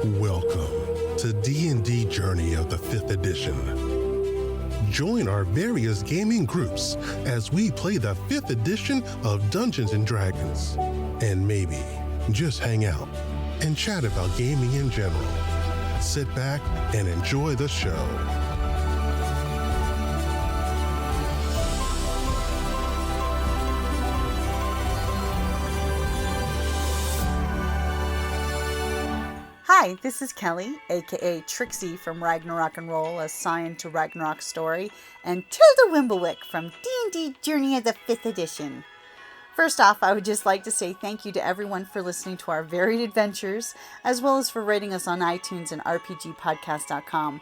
Welcome to D&D Journey of the 5th edition. Join our various gaming groups as we play the 5th edition of Dungeons & Dragons. And maybe just hang out and chat about gaming in general. Sit back and enjoy the show. Hi, this is Kelly, aka Trixie from Ragnarok and Roll, assigned to Ragnarok Story, and Tilda Wimblewick from D&D Journey of the 5th edition. First off, I would just like to say thank you to everyone for listening to our varied adventures, as well as for rating us on iTunes and rpgpodcast.com.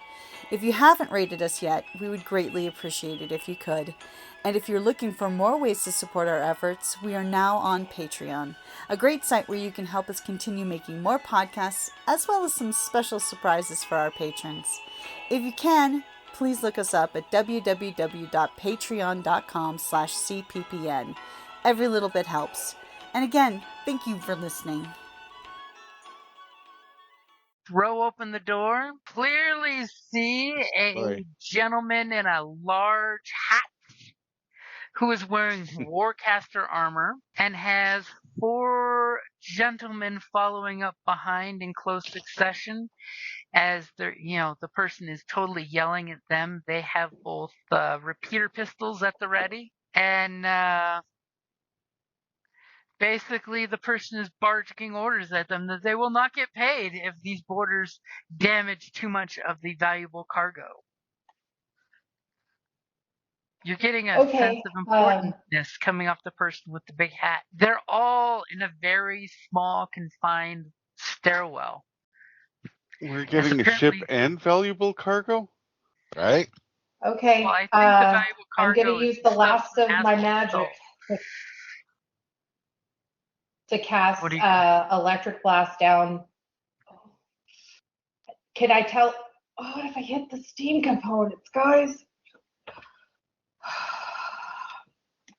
If you haven't rated us yet, we would greatly appreciate it if you could. And if you're looking for more ways to support our efforts, we are now on Patreon, a great site where you can help us continue making more podcasts, as well as some special surprises for our patrons. If you can, please look us up at www.patreon.com/cppn. Every little bit helps. And again, thank you for listening. Throw open the door, clearly see a gentleman in a large hat who is wearing Warcaster armor and has 4 gentlemen following up behind in close succession as the person is totally yelling at them. They have both repeater pistols at the ready, and basically the person is barking orders at them that they will not get paid if these boarders damage too much of the valuable cargo. You're getting a sense of importance coming off the person with the big hat. They're all in a very small, confined stairwell. We're getting a ship and valuable cargo? Right? Okay. Well, I think the valuable cargo I'm going to use the last of my magic to cast electric blast down. Can I tell? Oh, what if I hit the steam components, guys?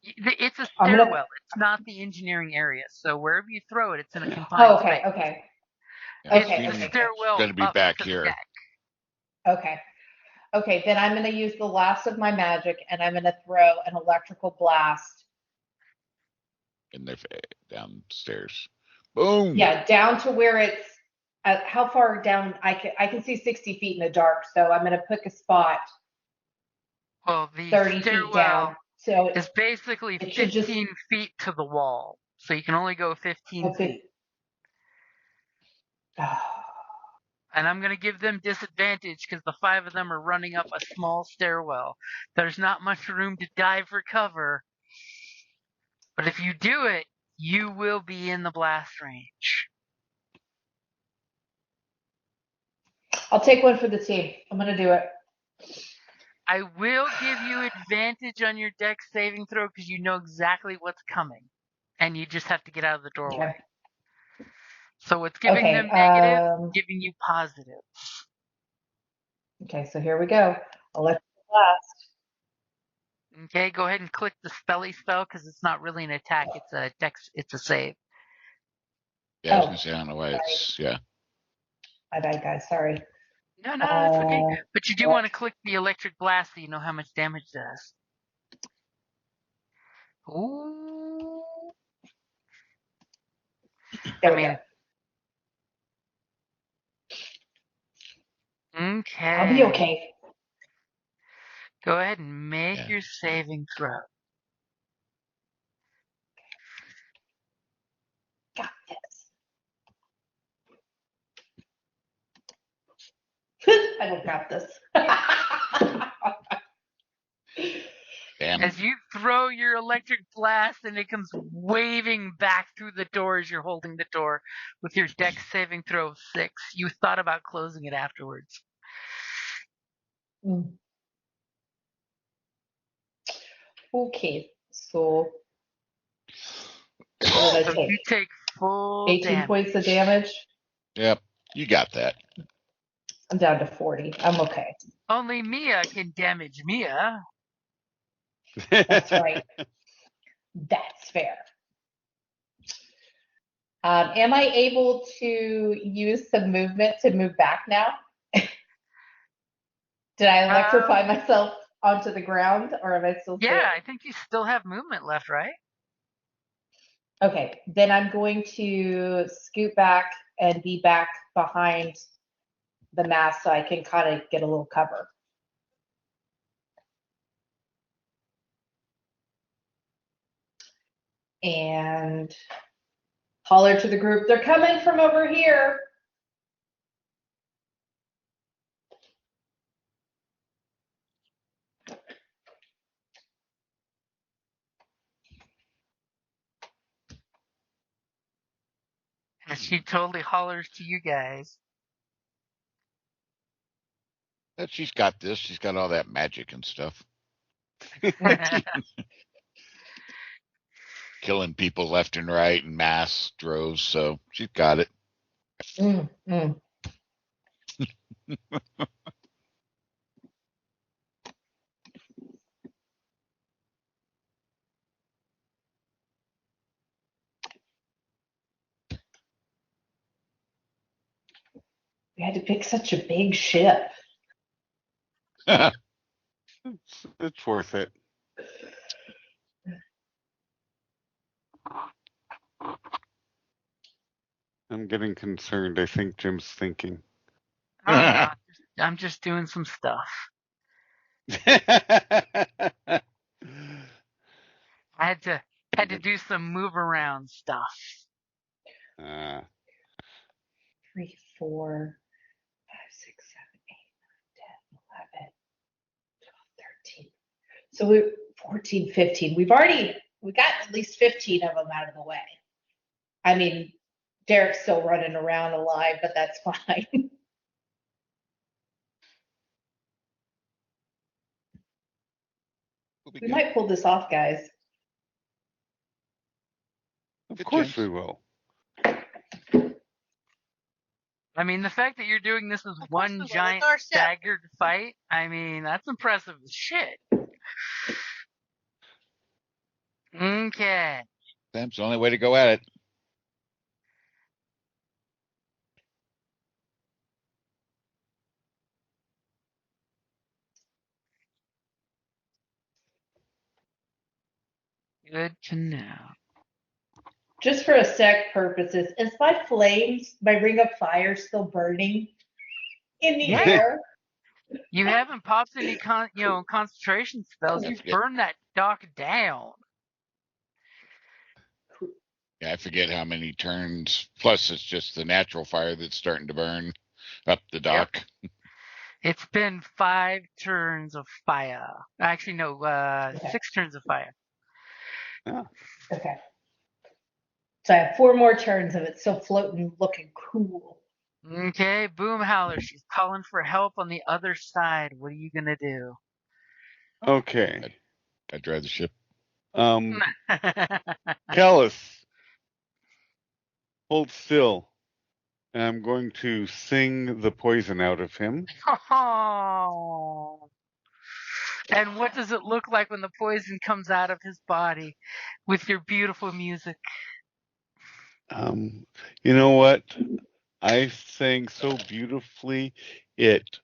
It's a stairwell. It's not the engineering area. So wherever you throw it, it's in a confined space. Okay. It's the stairwell. Going to be back here. Okay, then I'm going to use the last of my magic, and I'm going to throw an electrical blast. In the downstairs. Boom. Yeah, down to where it's. How far down? I can see 60 feet in the dark, so I'm going to pick a spot. Well, the 30 feet down. So it's basically 15 feet to the wall. So you can only go 15 feet. And I'm going to give them disadvantage because the 5 of them are running up a small stairwell. There's not much room to dive for cover. But if you do it, you will be in the blast range. I'll take one for the team. I'm going to do it. I will give you advantage on your dex saving throw because you know exactly what's coming. And you just have to get out of the doorway. Okay. So it's giving them negative, giving you positive. Okay, so here we go. Electric blast. Okay, go ahead and click the spelly spell because it's not really an attack. It's a dex. It's a save. Yeah, I was going to say, I don't know why it's, yeah. My bad, guys. Sorry. No, that's okay. But you do want to click the electric blast so you know how much damage it does. Ooh. There we go. Okay. I'll be okay. Go ahead and make your saving throw. Got this. I don't got this. Damn. As you throw your electric blast and it comes waving back through the door as you're holding the door with your dex saving throw of 6, you thought about closing it afterwards. Okay, so what did I take? You take full 18 damage. points of damage. Yep, you got that. I'm down to 40. I'm okay. Only Mia can damage Mia. That's right. That's fair. Am I able to use some movement to move back now? Did I electrify myself onto the ground, or am I still standing? Yeah, I think you still have movement left, right? Okay, then I'm going to scoot back and be back behind the mast so I can kind of get a little cover. And holler to the group, they're coming from over here. And she totally hollers to you guys. She's got this. She's got all that magic and stuff. Killing people left and right in mass droves, so she's got it. We had to pick such a big ship. It's worth it. I'm getting concerned. I think Jim's thinking. I'm just doing some stuff. I had to do some move around stuff. 3, 4, 5, 6, 7, 8, 9, 10, 11, 12, 13. So we're 14, 15. We got at least 15 of them out of the way. I mean, Derek's still running around alive, but that's fine. We might pull this off, guys. Of course we will. I mean, the fact that you're doing this as one giant staggered fight, I mean, that's impressive as shit. Okay. That's the only way to go at it. Good to know. Just for aesthetic purposes, is my ring of fire still burning in the air? You haven't popped any concentration spells. You burn that dock down. Yeah, I forget how many turns. Plus, it's just the natural fire that's starting to burn up the dock. Yep. It's been 5 turns of fire. Actually, no, 6 turns of fire. Oh. Okay. So I have 4 more turns of it still floating, looking cool. Okay, Boom Howler. She's calling for help on the other side. What are you gonna do? Okay. I drive the ship. Callus, hold still. And I'm going to sing the poison out of him. Oh. And what does it look like when the poison comes out of his body with your beautiful music? You know what? I sang so beautifully, it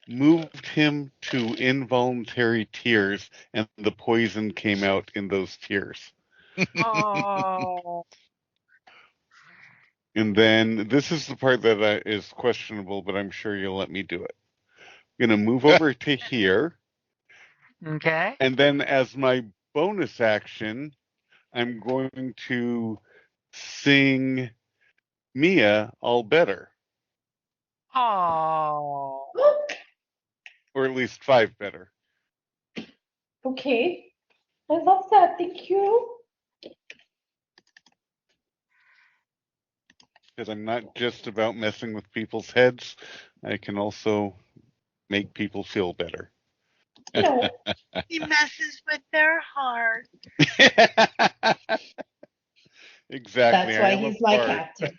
moved him to involuntary tears, and the poison came out in those tears. Oh. And then this is the part that is questionable, but I'm sure you'll let me do it. I'm going to move over to here. Okay. And then as my bonus action, I'm going to sing Mia All Better. Oh. Or at least 5 better. Okay. I love that. Thank you. Because I'm not just about messing with people's heads. I can also make people feel better. No. He messes with their heart. Exactly. That's why he's my captain.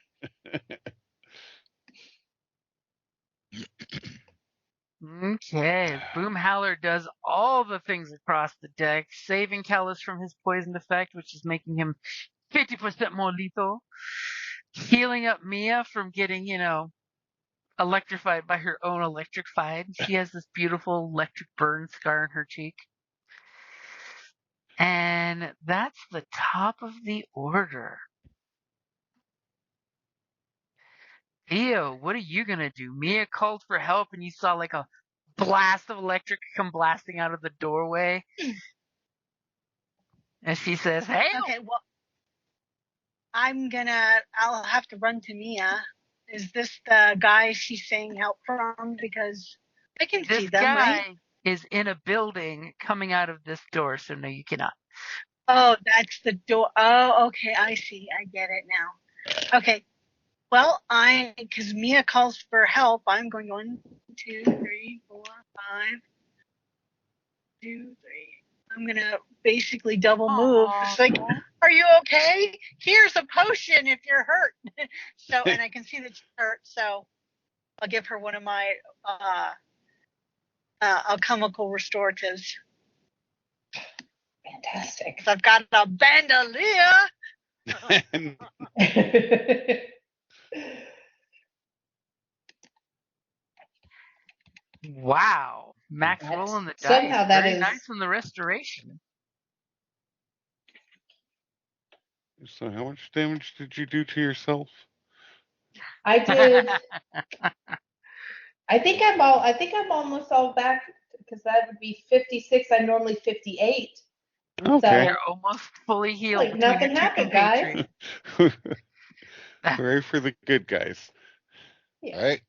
Okay, Boom Howler does all the things across the deck, saving Callus from his poisoned effect, which is making him 50% more lethal. healing up Mia from getting, electrified by her own electrified. She has this beautiful electric burn scar in her cheek. And that's the top of the order. Theo, what are you going to do? Mia called for help and you saw like a blast of electric come blasting out of the doorway. And she says, hey. Okay, well, I'll have to run to Mia. Is this the guy she's saying help from? Because I can see This them, guy right? is in a building coming out of this door, so no, you cannot. Oh, that's the door. Oh, okay, I see. I get it now. Okay. Well, because Mia calls for help, I'm going 1, 2, 3, 4, 5, 2, 3. I'm gonna basically double move. It's like, are you okay? Here's a potion if you're hurt. So, and I can see that she's hurt, so I'll give her one of my alchemical restoratives. Fantastic. 'Cause I've got a bandolier. Wow. Max rolling the dice. Somehow that Very is nice on the restoration. So how much damage did you do to yourself? I did. I think I'm almost all back because that would be 56. I'm normally 58. Okay. So You're almost fully healed. like nothing happened, guys. Hooray for the good guys. Yeah. All right.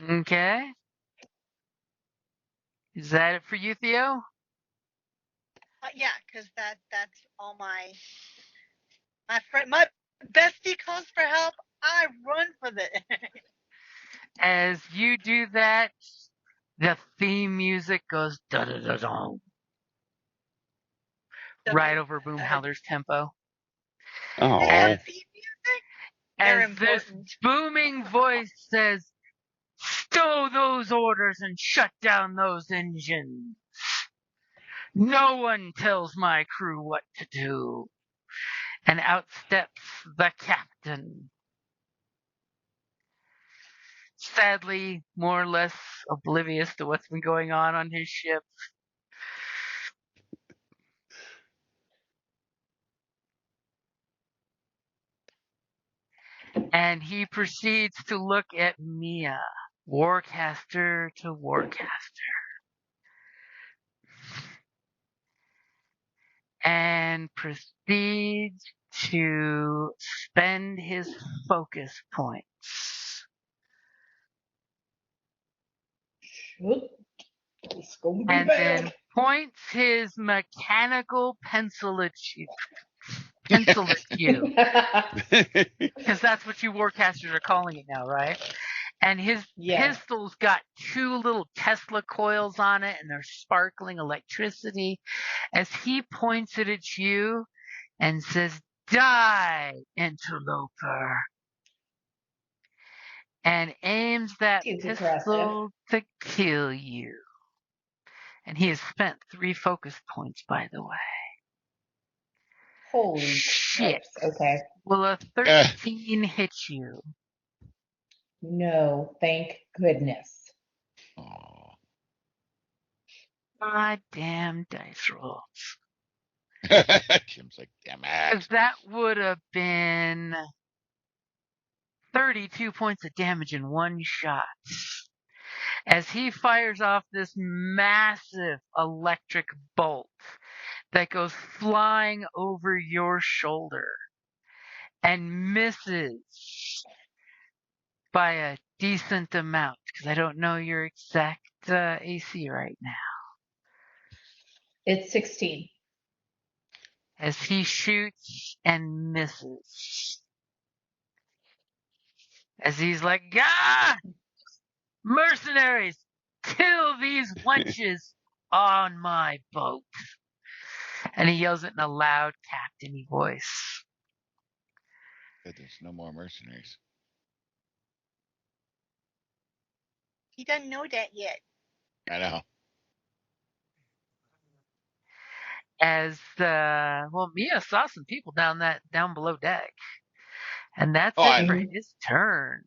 Okay. Is that it for you, Theo? Yeah, because that's all my friend, my bestie calls for help. I run for it. As you do that, the theme music goes da da da da, right over Boomhowler's tempo. Oh. As, Theme music? They're as this important. booming voice says, stow those orders and shut down those engines. No one tells my crew what to do. And out steps the captain. Sadly, more or less oblivious to what's been going on his ship. And he proceeds to look at Mia, Warcaster to Warcaster. And proceeds to spend his focus points. It's gonna be And bad. then points his mechanical pencil at you. Because that's what you Warcasters are calling it now, right? And his pistol's got 2 little Tesla coils on it, and they're sparkling electricity. As he points it at you and says, die, interloper. And aims that Seems pistol to kill you. And he has spent 3 focus points, by the way. Holy shit. Christ. Okay. Will a 13 hit you? No, thank goodness. Oh. God damn dice rolls. Jim's like, damn it. 'Cause that would have been 32 points of damage in one shot. As he fires off this massive electric bolt that goes flying over your shoulder and misses by a decent amount, because I don't know your exact AC right now. It's 16. As he shoots and misses. As he's like, "Gah! Mercenaries, kill these wenches on my boat." And he yells it in a loud, captain-y voice. But there's no more mercenaries. He doesn't know that yet. I know. As Mia saw some people down below deck. And that's Oh, it I for know. his turn,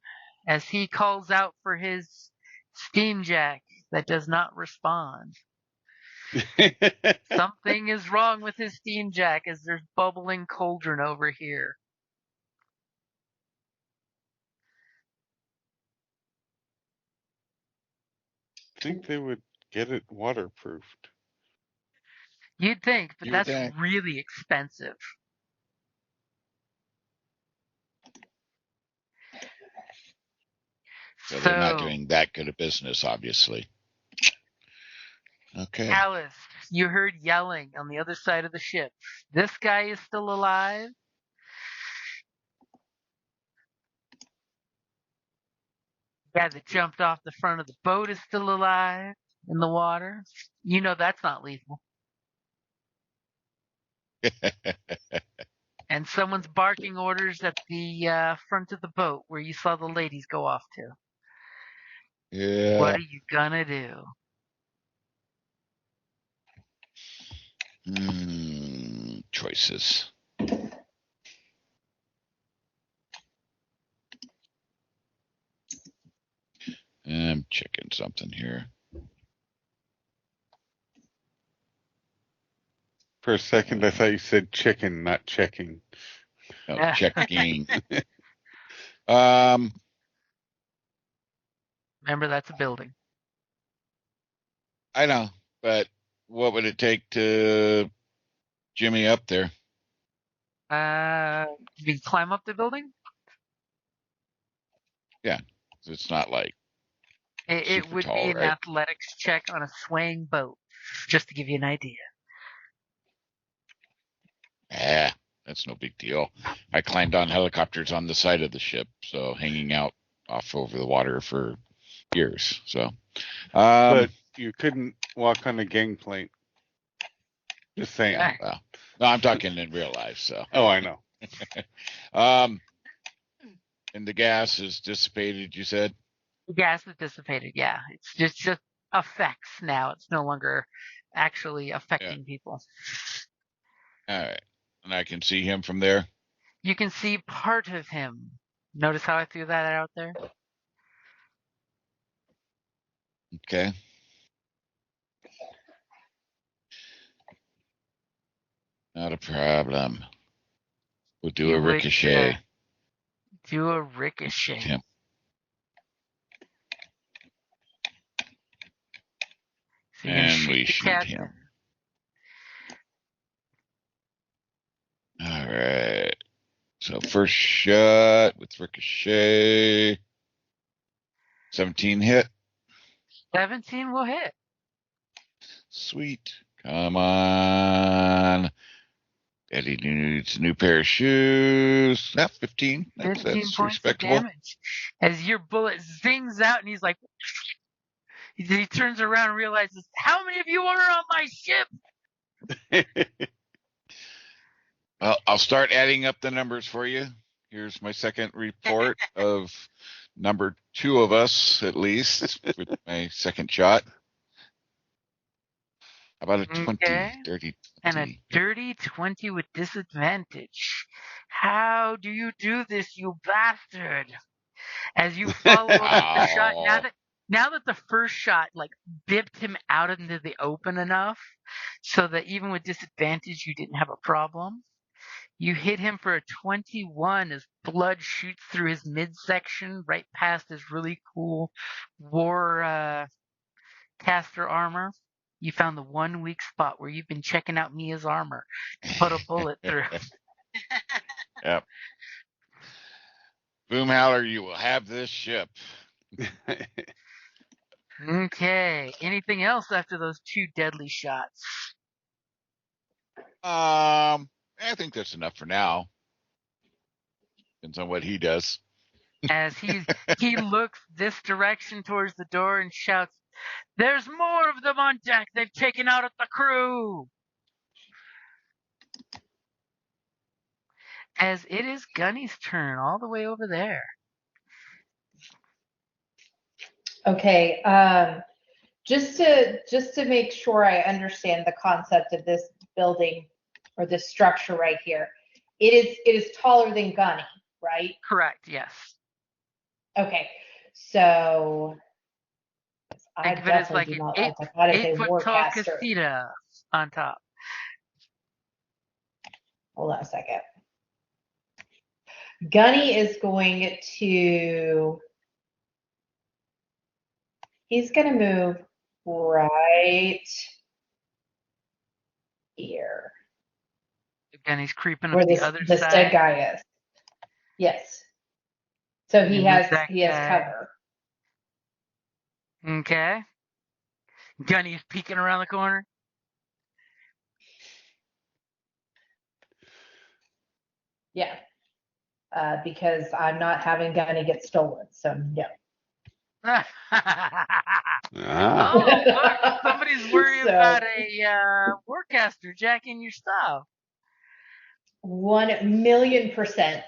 as he calls out for his steam jack that does not respond. Something is wrong with his steam jack, as there's bubbling cauldron over here. I think they would get it waterproofed. You'd think, but You would that's think. really expensive. So they're not doing that good a business, obviously. Okay. Alice, you heard yelling on the other side of the ship. This guy is still alive. The guy that jumped off the front of the boat is still alive in the water. You know that's not lethal. And someone's barking orders at the front of the boat where you saw the ladies go off to. Yeah. What are you gonna do? Choices. I'm checking something here. For a second, I thought you said chicken, not checking. No, checking. Remember, that's a building. I know, but what would it take to jimmy up there? You climb up the building? Yeah, it's not like It super would tall, be an right? athletics check on a swaying boat, just to give you an idea. That's no big deal. I climbed on helicopters on the side of the ship, so hanging out off over the water for years. So, But you couldn't walk on a gangplank. Just saying. Well, no, I'm talking in real life. So. Oh, I know. And the gas is dissipated, you said? The gas is dissipated, yeah. It's just effects now. It's no longer actually affecting people. All right. And I can see him from there? You can see part of him. Notice how I threw that out there? Okay. Not a problem. We'll do a ricochet. Do a ricochet. Him. So And we shoot him. All right. So first shot with ricochet. 17 hit. 17 will hit. Sweet. Come on. Eddie needs a new pair of shoes. 15. 15 That's points respectable. of damage. As your bullet zings out and he's like, he turns around and realizes, how many of you are on my ship? Well, I'll start adding up the numbers for you. Here's my second report of number 2 of us, at least, with my second shot. How about a 20? Okay. Dirty 20. And a dirty 20 with disadvantage. How do you do this, you bastard? As you follow up the shot, now that the first shot like bipped him out into the open enough so that even with disadvantage you didn't have a problem. You hit him for a 21 as blood shoots through his midsection right past his really cool war caster armor. You found the one weak spot where you've been checking out Mia's armor to put a bullet through. Yep. Boomhowler, you will have this ship. Okay. Anything else after those 2 deadly shots? I think that's enough for now. Depends on what he does. As he looks this direction towards the door and shouts, "There's more of them on deck! They've taken out the crew!" As it is Gunny's turn all the way over there. Okay, just to make sure I understand the concept of this building or this structure right here, it is taller than Gunny, right? Correct, yes. Okay, so I Think of it as definitely like do an not like that. I gotta say 8 foot tall Warcaster. casita on top. Hold on a second. Gunny is going to, he's going to move right here. Again, he's creeping Where up the other the side. dead guy is. Yes. So he has guy. cover. Okay. Gunny's peeking around the corner. Yeah. Because I'm not having Gunny get stolen, so no. Ah. Oh, look, somebody's worried So- about a Warcaster jacking your stuff. 1,000,000%.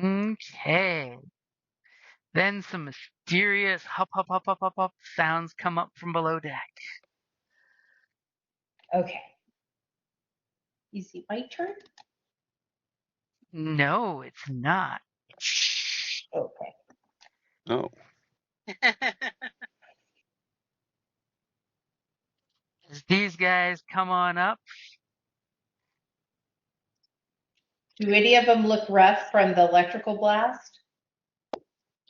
Okay. Then some mysterious hop, hop, hop, hop, hop, hop sounds come up from below deck. Okay. Is it my turn? No, it's not. Okay. Oh. As these guys come on up, Do any of them look rough from the electrical blast?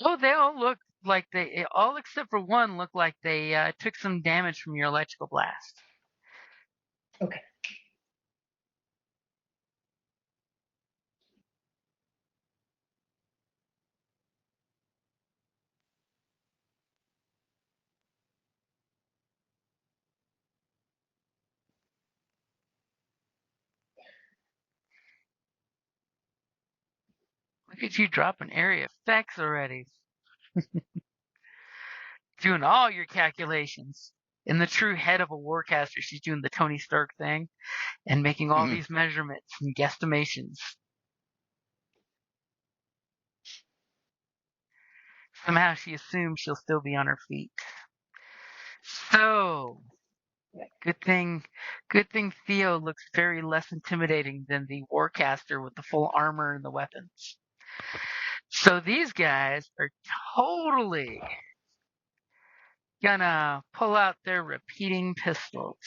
oh, they all look like all except for one look like they took some damage from your electrical blast. Okay. Look at you dropping area effects already. Doing all your calculations. In the true head of a warcaster, she's doing the Tony Stark thing and making all these measurements and guesstimations. Somehow she assumes she'll still be on her feet. So, good thing Theo looks very less intimidating than the Warcaster with the full armor and the weapons. So these guys are totally gonna pull out their repeating pistols.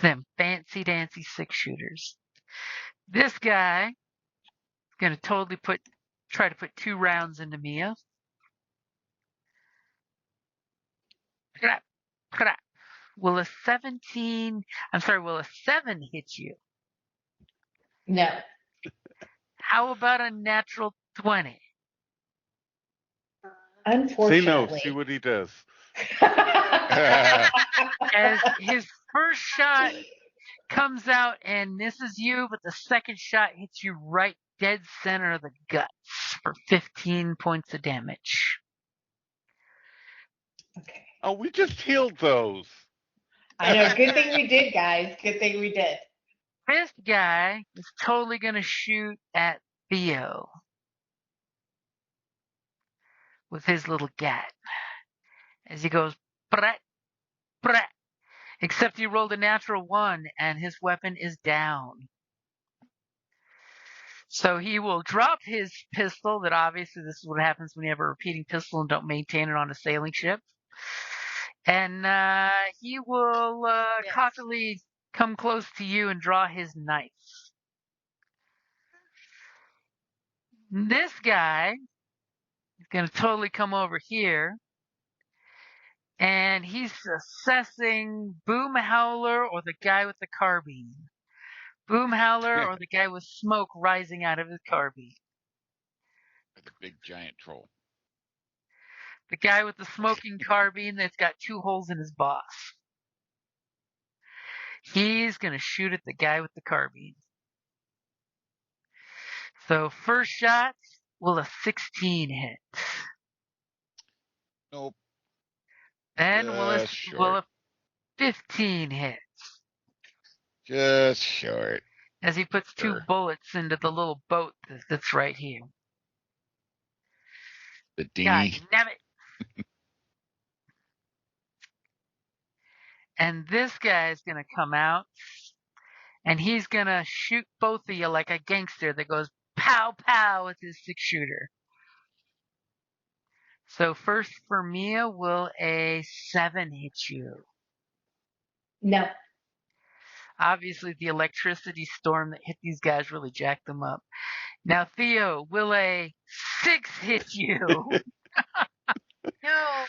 Them fancy dancy 6-shooters. This guy is gonna totally try to put 2 rounds into Mia. Crap, crap. Will a 7 hit you? No. How about a natural 20? Unfortunately. Say no. See what he does. As his first shot comes out and misses you, but the second shot hits you right dead center of the guts for 15 points of damage. Okay. Oh, we just healed those. I know. Good thing we did, guys. Good thing we did. This guy is totally going to shoot at Theo with his little gat as he goes, brat, brat. Except he rolled a natural 1 and his weapon is down. So he will drop his pistol, that obviously this is what happens when you have a repeating pistol and don't maintain it on a sailing ship. And he will cockily come close to you and draw his knife. This guy is going to totally come over here. And he's assessing Boom Howler or the guy with the carbine. Boom Howler or the guy with smoke rising out of his carbine. The big giant troll. The guy with the smoking carbine that's got 2 holes in his boss. He's going to shoot at the guy with the carbine. So first shot, will a 16 hit? Nope. Then will a 15 hit? Just short. As he puts 2 Sure. bullets into the little boat that's right here. The God dinghy. damn it. And this guy is going to come out, and he's going to shoot both of you like a gangster that goes pow pow with his 6-shooter. So first for Mia, will a 7 hit you? No. Obviously, the electricity storm that hit these guys really jacked them up. Now, Theo, will a 6 hit you? No.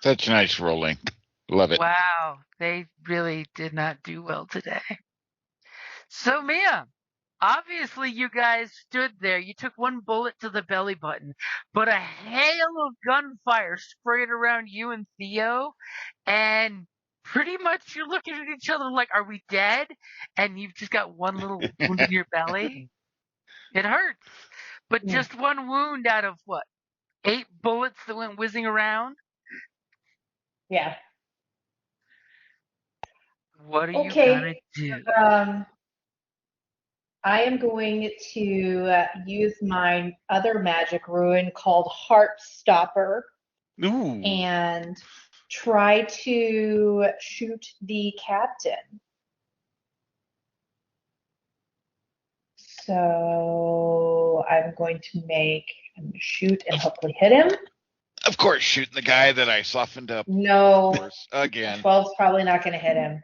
Such nice rolling. Love it. Wow, they really did not do well today. So, Mia, obviously you guys stood there. You took one bullet to the belly button, but a hail of gunfire sprayed around you and Theo, and pretty much you're looking at each other like, are we dead? And you've just got one little wound in your belly. It hurts. But Yeah. just one wound out of what? 8 bullets that went whizzing around? Yeah. What are you Okay. gonna do? I am going to use my other magic rune called Heartstopper Ooh. and try to shoot the captain. So I'm going to shoot and hopefully hit him. Of course, shooting the guy that I softened up. No, Of course, again. 12's probably not going to hit him.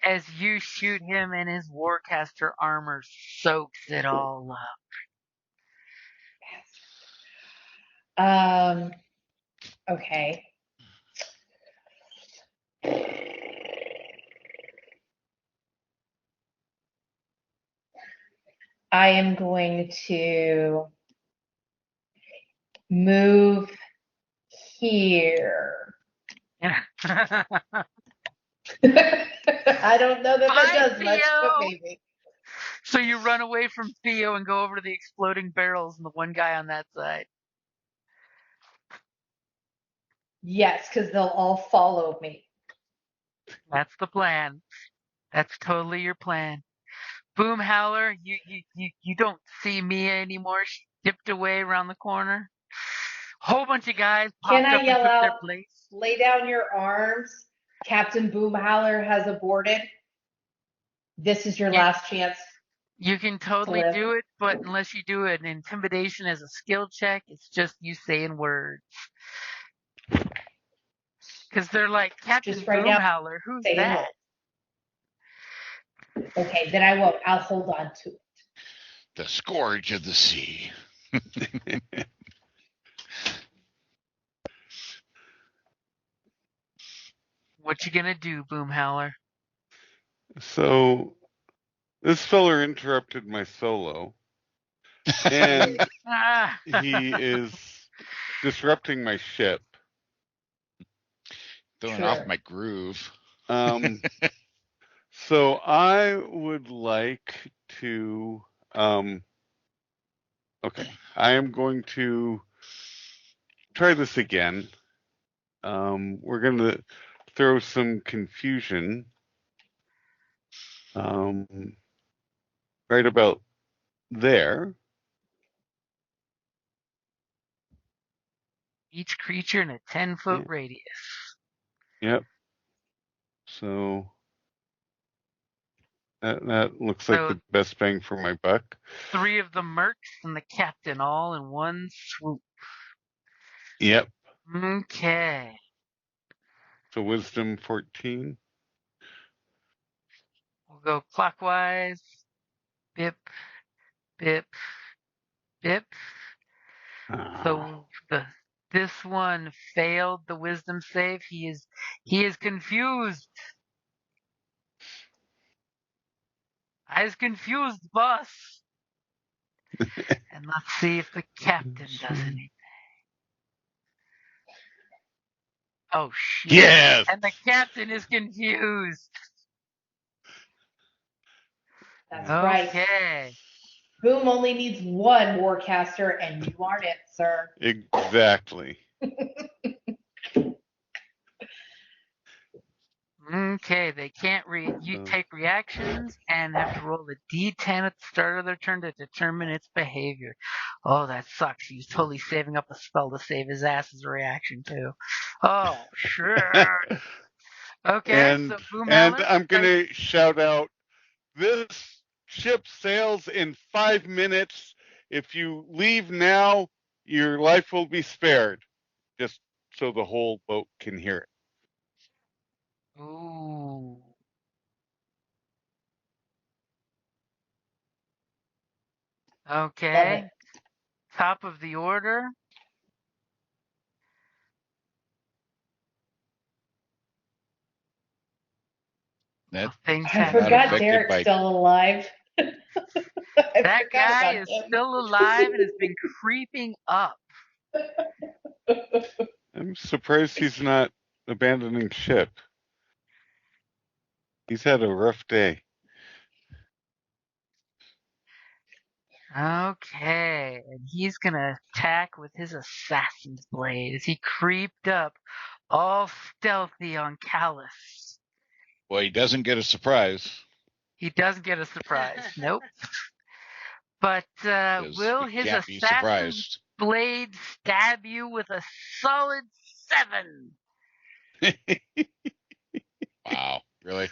As you shoot him and his warcaster armor soaks it all up. Okay. I am going to move here. I don't know that Bye, does much, but Theo. maybe. So you run away from Theo and go over to the exploding barrels and the one guy on that side. Yes, because they'll all follow me. That's the plan. That's totally your plan. Boom Howler, you don't see Mia anymore. She dipped away around the corner. Whole bunch of guys popped Can I up and yell took their out, place. lay down your arms, Captain Boomhowler has aborted. This is your last chance. You can totally live. do it, but unless you do an intimidation as a skill check, it's just you saying words. Because they're like, Captain Just right now, Boomhowler, who's saying that? words. Okay, then I won't. I'll hold on to it. The scourge of the sea. What you gonna do, Boomhowler? So this feller interrupted my solo, and he is disrupting my ship. Throwing off my groove. So I would like to. Okay, I am going to try this again. We're going to throw some confusion. Right about there. Each creature in a 10-foot radius. Yep. So that looks like the best bang for my buck. 3 of the mercs and the captain all in one swoop. Yep. Okay. So wisdom 14. We'll go clockwise. Bip, bip, bip. So this one failed the wisdom save. He is confused. I is confused, boss. And let's see if the captain does anything. Oh shit. Yes. And the captain is confused. That's right. Okay. Boom only needs one warcaster, and you aren't it, sir. Exactly. Okay, they can't take reactions and have to roll a d10 at the start of their turn to determine its behavior. Oh, that sucks. He's totally saving up a spell to save his ass as a reaction, too. Oh, sure. Okay, and so Boom and Helen, I'm gonna shout out, this ship sails in 5 minutes. If you leave now, your life will be spared. Just so the whole boat can hear it. Ooh. Love Okay. it. Top of the order. That Things I not happen. forgot affected Derek's by. still alive. I That forgot guy about is him. still alive and has been creeping up. I'm surprised he's not abandoning ship. He's had a rough day. Okay, and he's gonna attack with his assassin's blade as he creeped up, all stealthy on Callus. Well, he doesn't get a surprise He doesn't get a surprise. Nope. But because will he his can't be assassin's surprised. blade stab you with a solid 7? Wow, really?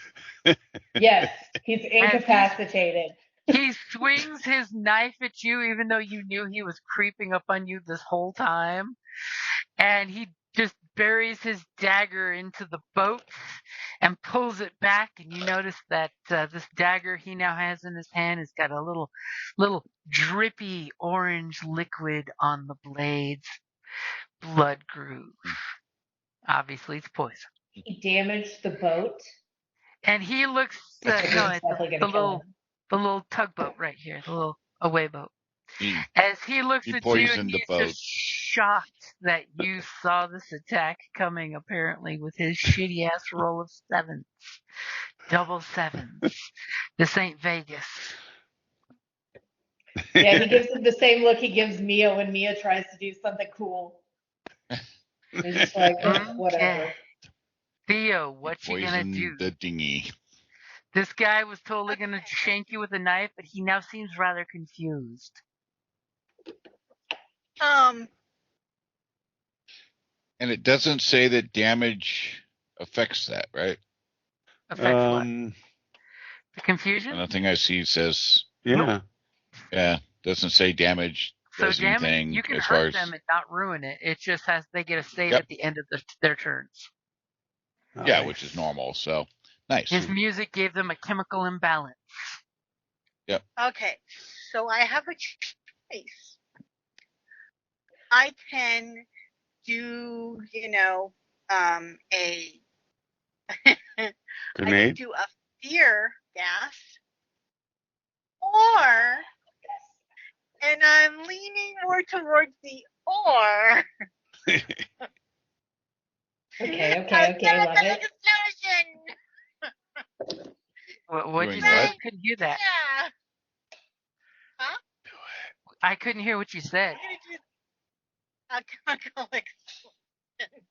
Yes, he's As incapacitated. he swings his knife at you, even though you knew he was creeping up on you this whole time. And he just buries his dagger into the boat and pulls it back. And you notice that this dagger he now has in his hand has got a little drippy orange liquid on the blade's blood groove. Obviously, it's poison. He damaged the boat. And he looks, This is no, at definitely gonna kill him. the little tugboat right here, the little away boat. He As he looks he at you, and poisoned the he's boat. just shocked that you saw this attack coming, apparently, with his shitty ass roll of 7s. Double 7s. This ain't Vegas. Yeah, he gives him the same look he gives Mia when Mia tries to do something cool. He's just like, whatever. Okay. Theo, what you gonna Poisoned do? the dinghy. This guy was totally gonna Okay. shank you with a knife, but he now seems rather confused. Um, And it doesn't say that damage affects that, right? Affects what? Um, The confusion? Nothing I see says, yeah. yeah, doesn't say damage So does damage, anything you can as far hurt as. them and not ruin it. It just has they get a save Yep. at the end of their turns. Yeah, Nice. which is normal. So nice. His music gave them a chemical imbalance. okay, so I have a choice. I can do, a I can Grenade? do a fear gas, or, and I'm leaning more towards the or. Okay, a love it. explosion. What'd you Doing say? what? I couldn't hear that. Yeah. I couldn't hear what you said. I'm gonna do a chemical explosion.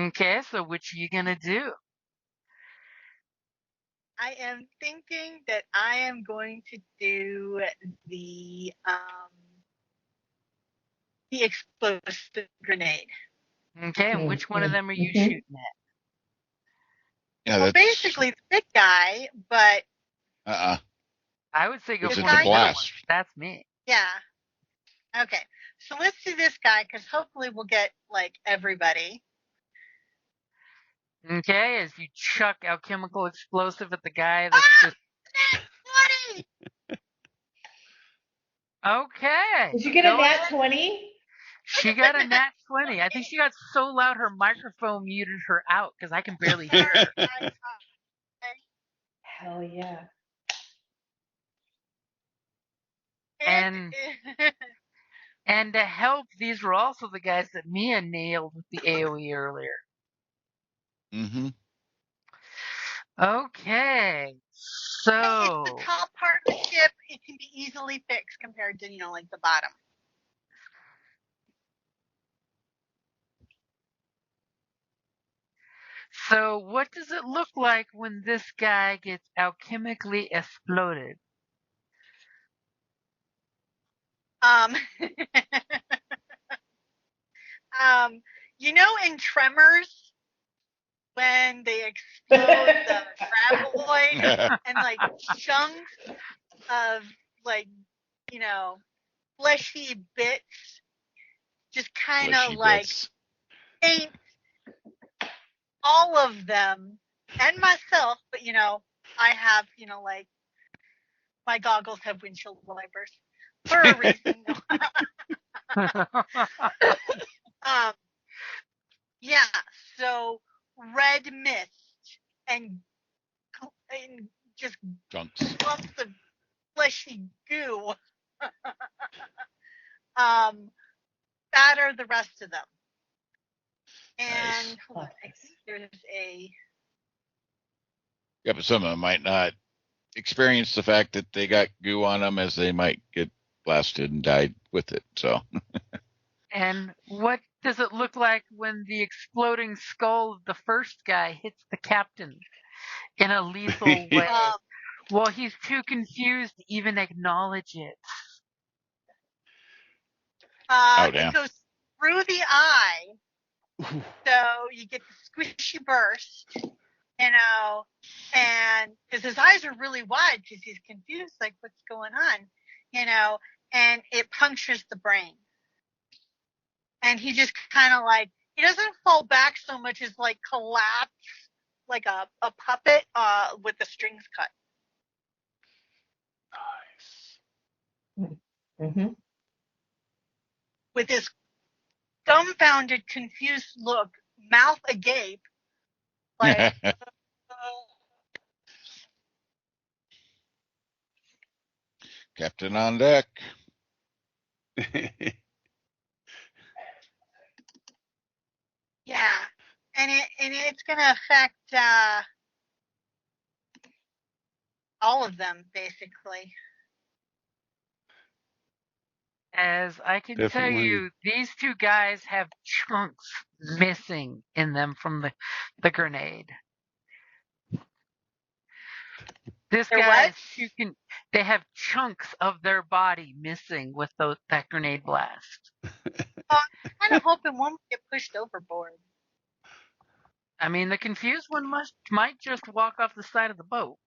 Okay, so what are you gonna do? I am thinking that I am going to do the explosive grenade. Okay, and which one of them are you Mhm. shooting at? Yeah, Well, that's basically the big guy, but I would say go It's for a the middle one. blast. That's me. yeah. Okay, so let's do this guy because hopefully we'll get like everybody. Okay, as you chuck alchemical explosive at the guy that's just Nat 20! okay. Did you get a Go nat ahead. 20? She got a nat 20. I think she got so loud her microphone muted her out because I can barely hear her. Hell yeah. And to help, these were also the guys that Mia nailed with the AoE earlier. Mm-hmm. Okay, It's so the top part of the ship. It can be easily fixed compared to like the bottom. so what does it look like when this guy gets alchemically exploded? Um, um, You know, in Tremors, when they explode the graboid and like chunks of like, you know, fleshy bits just kind of like bits. paint all of them and myself, but you know, I have, you know, like my goggles have windshield wipers for a reason. Yeah, so red mist and just Chunks. clumps of fleshy goo batter the rest of them. And hold on, I think there's a. Yeah, but some of them might not experience the fact that they got goo on them, as they might get blasted and died with it. So. And what does it look like when the exploding skull of the first guy hits the captain in a lethal way? Well, he's too confused to even acknowledge it. It goes through the eye, so you get the squishy burst, you know, and because his eyes are really wide because he's confused, like what's going on, you know, and it punctures the brain. And he just kind of like, he doesn't fall back so much as like collapse like a puppet with the strings cut. Nice. Mm-hmm. With his dumbfounded, confused look, mouth agape, like. Captain on deck. Yeah, and it's gonna affect all of them basically. As I can tell you, these two guys have chunks missing in them from the grenade. This guy, they have chunks of their body missing with that grenade blast. I'm kind of hoping one will get pushed overboard. I mean, the confused one might just walk off the side of the boat.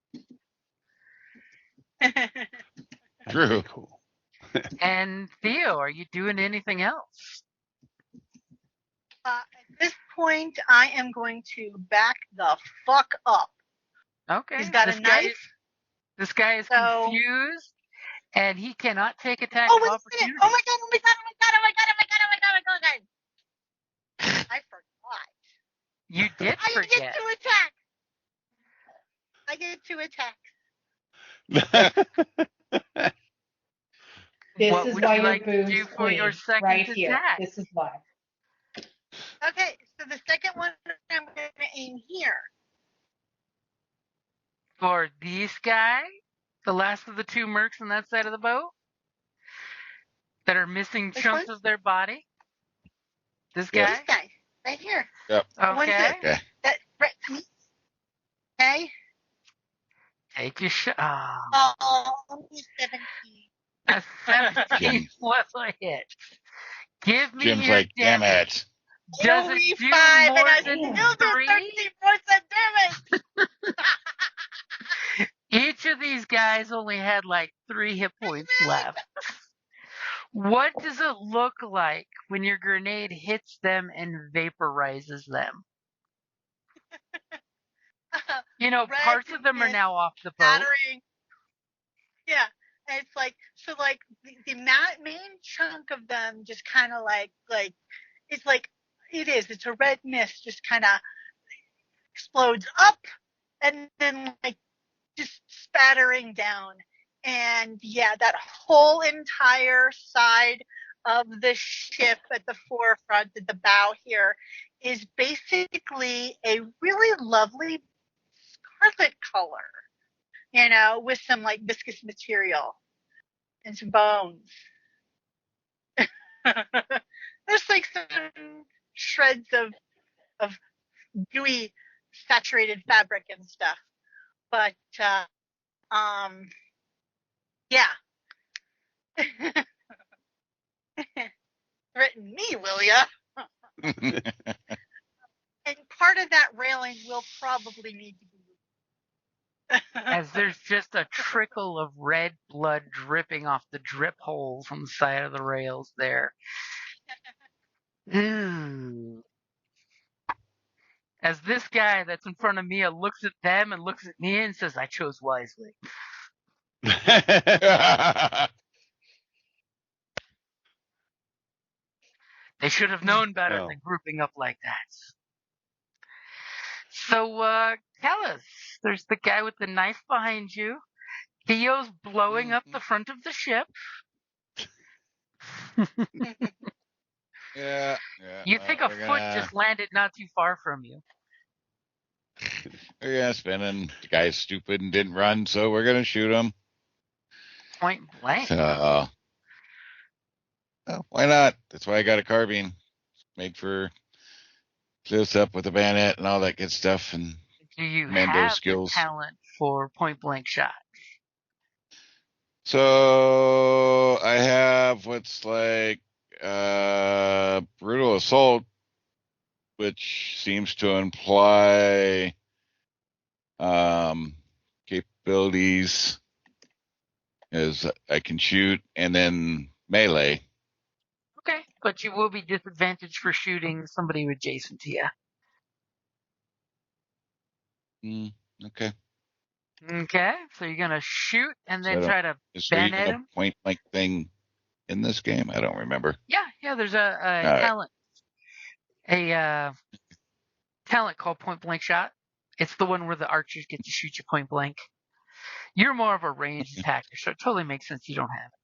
True. Cool. And Theo, are you doing anything else? At this point, I am going to back the fuck up. Okay. He's got a knife. This guy is confused, and he cannot take attack of opportunity. Oh my god! I forgot. You did forget. I get to attack. This is why your boobs do for your second right attack? here. This is why. Okay, so the second one I'm going to aim here. For these guy, the last of the two mercs on that side of the boat, that are missing chunks of their body. This guy? This guy, right here. Yep. Okay. Okay. Take your shot. Oh, only 17. A 17 was a hit. Give me Jim's your like, damn it. Does it do 5 more and than I still 3? do 13 points of damage. Each of these guys only had like 3 hit points left. What does it look like when your grenade hits them and vaporizes them? You know, parts of them are now off the boat. Battering. Yeah, and it's like, so like the main chunk of them just kind of like it's like it's a red mist just kind of explodes up and then like just spattering down. And yeah, that whole entire side of the ship at the forefront, at the bow here, is basically a really lovely scarlet color, you know, with some like viscous material and some bones. There's like some shreds of gooey saturated fabric and stuff. But yeah. Threaten me, will ya? And part of that railing will probably need to be As there's just a trickle of red blood dripping off the drip holes on the side of the rails there. Ooh. As this guy that's in front of me looks at them and looks at me and says, I chose wisely. They should have known better Well. than grouping up like that. So, tell us, there's the guy with the knife behind you. Theo's blowing up the front of the ship. Yeah. You think a foot just landed not too far from you. We're gonna spin, and the guy's stupid and didn't run, so we're gonna shoot him. Point blank. So, why not? That's why I got a carbine, made for close up with a bayonet and all that good stuff, and Do you commando have skills. the talent for point blank shot? So I have what's like brutal assault, which seems to imply capabilities as I can shoot, and then melee. Okay, but you will be disadvantaged for shooting somebody adjacent to you. Okay. Okay, so you're gonna shoot and then So try to is there bayonet even him? a point blank thing in this game? I don't remember. Yeah, there's a right. talent. A talent called point blank shot. It's the one where the archers get to shoot you point blank. You're more of a ranged attacker, so it totally makes sense you don't have it.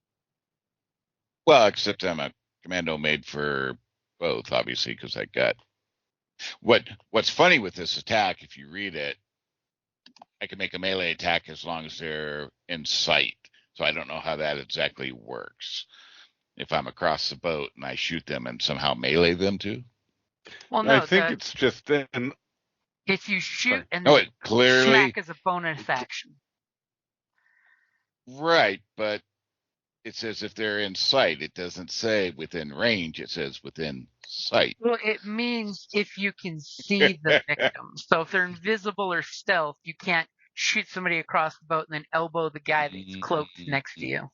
Well, except I'm a commando made for both, obviously, because I got what's funny with this attack, if you read it, I can make a melee attack as long as they're in sight. So I don't know how that exactly works. If I'm across the boat and I shoot them and somehow melee them too. Well, no, I think it's just an. if you shoot and No, then it clearly smack as a bonus action. right, but it says if they're in sight. It doesn't say within range. It says within sight. Well, it means if you can see the victim. So if they're invisible or stealth, you can't shoot somebody across the boat and then elbow the guy that's cloaked next to you.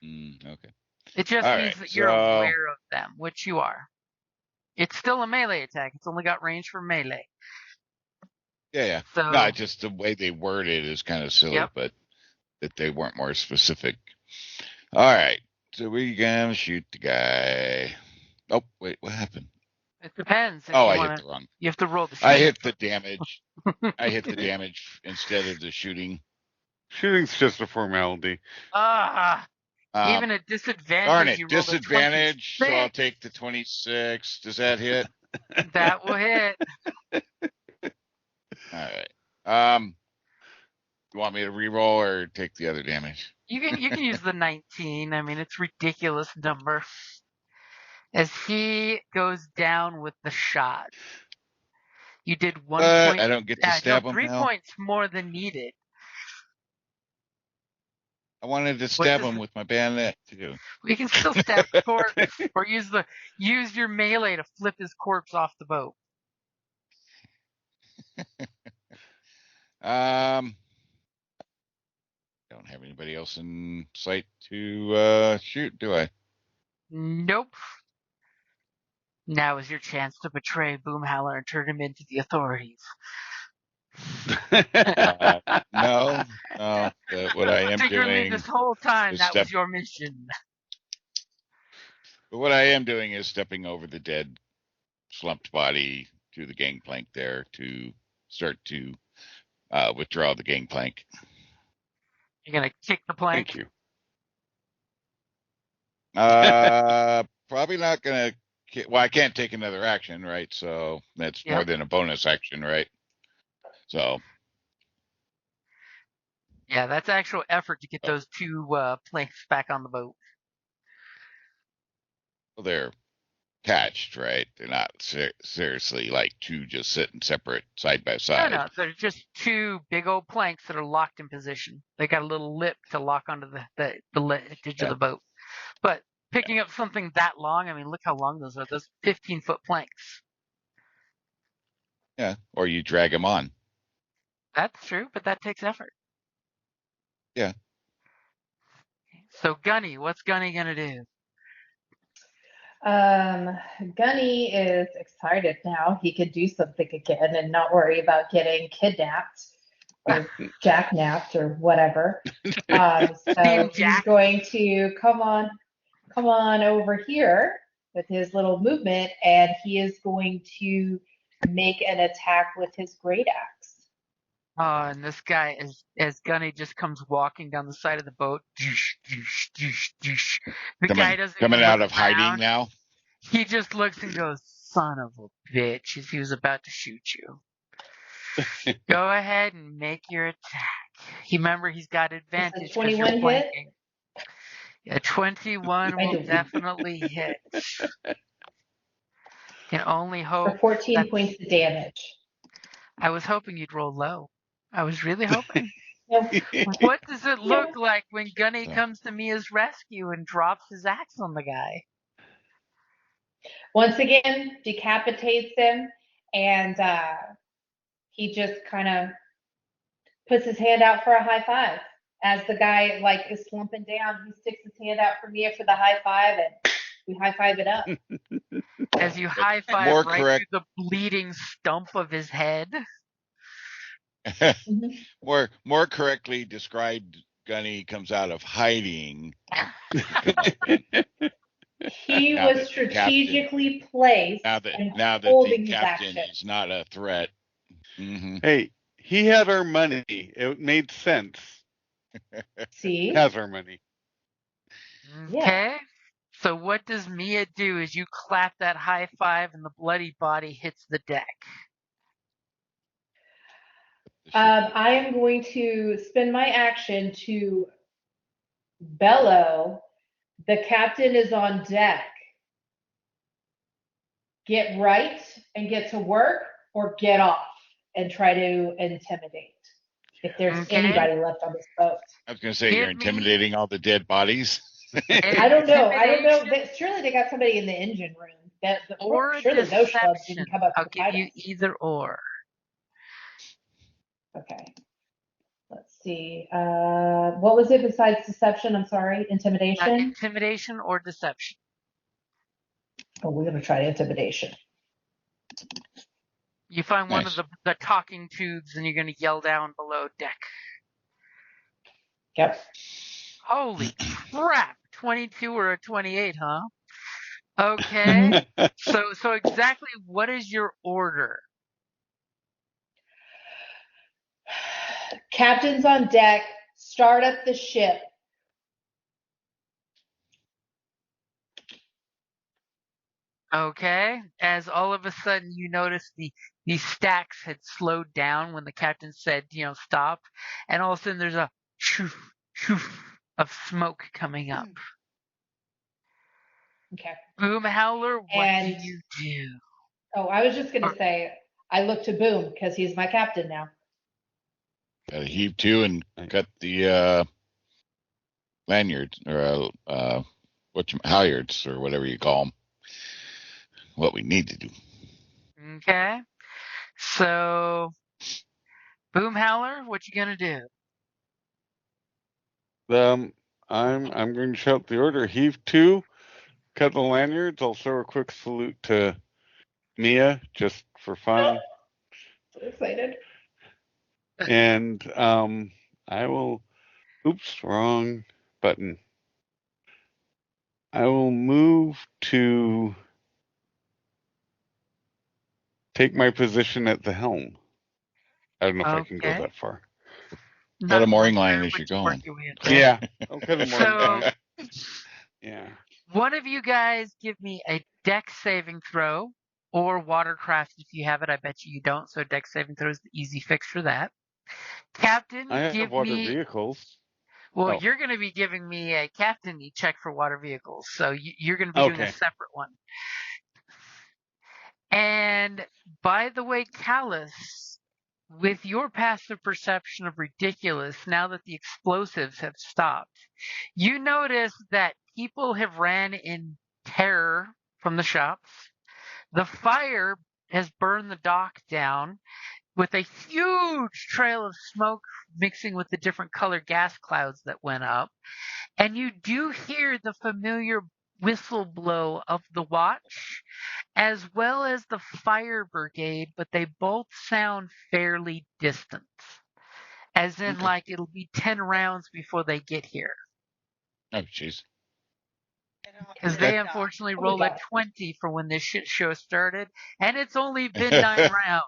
Okay. It just All means right, that you're so- aware of them, which you are. It's still a melee attack. It's only got range for melee. Yeah. So No, just the way they word it is kind of silly, Yep. but that they weren't more specific. All right. So we gonna shoot the guy. Oh, wait, what happened? it depends. If Oh, you I wanna, hit the wrong. You have to roll the. I shoot. hit the damage. I hit the damage instead of the shooting. Shooting's just a formality. Even a disadvantage. Darn it, you rolled a disadvantage. So 26. I'll take the 26. Does that hit? That will hit. All right. You want me to re-roll or take the other damage? You can use the 19. I mean, it's a ridiculous number. As he goes down with the shot, you did 1 point. I don't get to stab him 3 now. points more than needed. I wanted to stab does him it- with my bayonet too. You can still stab the corpse, or use your melee to flip his corpse off the boat. Don't have anybody else in sight to shoot, do I? Nope. Now is your chance to betray Boomhowler and turn him into the authorities. No. What I am Secretly, doing, this whole time, is that was step- your mission. but what I am doing is stepping over the dead, slumped body to the gangplank there to start to withdraw the gangplank. You're gonna kick the plank. Thank you. Probably not gonna. Well, I can't take another action, right? So that's more Yep. than a bonus action, right? So Yeah, that's actual effort to get those two planks back on the boat. they're attached, right? They're not seriously like two just sitting separate side by side. No, they're just two big old planks that are locked in position. They got a little lip to lock onto the edge of the boat. But picking up something that long. I mean, look how long those are. Those 15-foot planks. Yeah, or you drag him on. That's true, but that takes effort. Yeah. So Gunny, what's Gunny gonna do? Gunny is excited now. He could do something again and not worry about getting kidnapped or jacknapped or whatever. So he's going to come on over here with his little movement, and he is going to make an attack with his great axe. And this guy, as Gunny just comes walking down the side of the boat, the guy doesn't coming even out look of hiding around. now. He just looks and goes, "Son of a bitch!" As he was about to shoot you. Go ahead and make your attack. Remember, he's got advantage because you're 21 flanking. A 21 will definitely hit. Can only hope. For 14 points of damage. I was hoping you'd roll low. I was really hoping. No. What does it look like when Gunny comes to Mia's rescue and drops his axe on the guy? Once again, decapitates him, and he just kind of puts his hand out for a high five. As the guy is slumping down, he sticks his hand out for Mia for the high five, and we high five it up. As you high five right through the bleeding stump of his head. More correctly described, Gunny comes out of hiding. He was strategically placed. Now that the captain is not a threat. Mm-hmm. Hey, he had our money. It made sense. See? Has our money. Okay. Yeah. So what does Mia do as you clap that high five and the bloody body hits the deck? I am going to spend my action to bellow, "The captain is on deck. Get right and get to work, or get off and try to intimidate if there's anybody left on this boat." I was going to say, you're intimidating all the dead bodies. I don't know. Surely they got somebody in the engine room. Surely those schlubs didn't come up. I'll give you either or. Okay. Let's see. What was it besides deception? I'm sorry. Intimidation? Intimidation or deception. Oh, we're going to try intimidation. You find one of the talking tubes and you're going to yell down below deck. Yep. Holy crap. 22 or a 28, huh? Okay. So exactly what is your order? Captain's on deck. Start up the ship. Okay. As all of a sudden you notice these stacks had slowed down when the captain said, stop. And all of a sudden there's a shoof, shoof of smoke coming up. Okay. Boom Howler, what do you do? Oh, I was just going to say, I look to Boom because he's my captain now. Got to heave to and cut the lanyards or halyards or whatever you call them. What we need to do. Okay. So, Boom Howler, what you gonna do? I'm going to shout the order: heave to, cut the lanyards. I'll throw a quick salute to Mia just for fun. So excited. And I will. Oops, wrong button. I will move to take my position at the helm. I don't know if I can go that far. Cut a mooring line as you're going. Yeah. I'll cut a mooring line. Yeah. One of you guys give me a deck saving throw or watercraft if you have it. I bet you don't. So deck saving throw is the easy fix for that. Captain, I have water vehicles. Well, you're going to be giving me a captain check for water vehicles. So you're going to be doing a separate one. And by the way, Callus, with your passive perception of ridiculous, now that the explosives have stopped, you notice that people have ran in terror from the shops. The fire has burned the dock down with a huge trail of smoke mixing with the different colored gas clouds that went up. And you do hear the familiar whistle blow of the watch, as well as the fire brigade, but they both sound fairly distant. As in, like, it'll be 10 rounds before they get here. Oh, jeez. Because they unfortunately rolled a 20 for when this shit show started, and it's only been 9 rounds.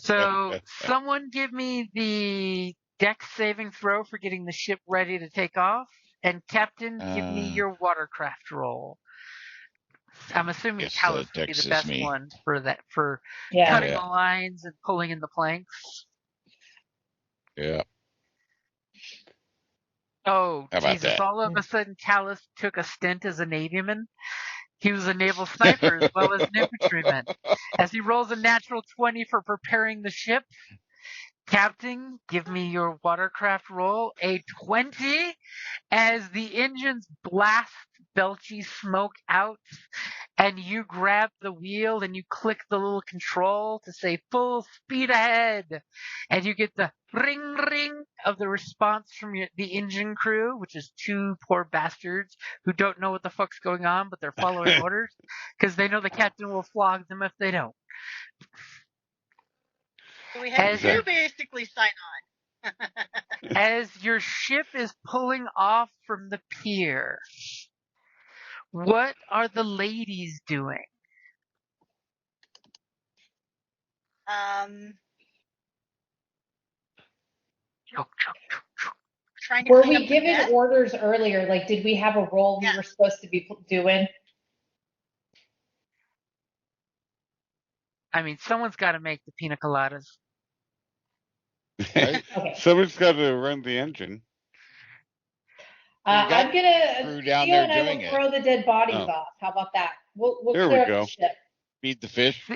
So, someone give me the dex saving throw for getting the ship ready to take off, and Captain, give me your watercraft roll. I'm assuming Callus would be the best one for that, for cutting the lines and pulling in the planks. Yeah. Oh, Jesus. All of a sudden, Callus took a stint as a navyman. He was a naval sniper as well as an infantryman. As he rolls a natural 20 for preparing the ship, Captain, give me your watercraft roll. A 20 as the engines blast belchy smoke out, and you grab the wheel and you click the little control to say full speed ahead, and you get the ring ring of the response from the engine crew, which is 2 poor bastards who don't know what the fuck's going on, but they're following orders because they know the captain will flog them if they don't. So we have 2 basically sign on. As your ship is pulling off from the pier, what are the ladies doing? Trying to were we given orders earlier? Like, did we have a role we were supposed to be doing? I mean, someone's got to make the pina coladas. Right? Okay. Someone's got to run the engine. I'm gonna down there and I will throw the dead bodies off. How about that? We'll there clear we up go. the ship. Feed the fish.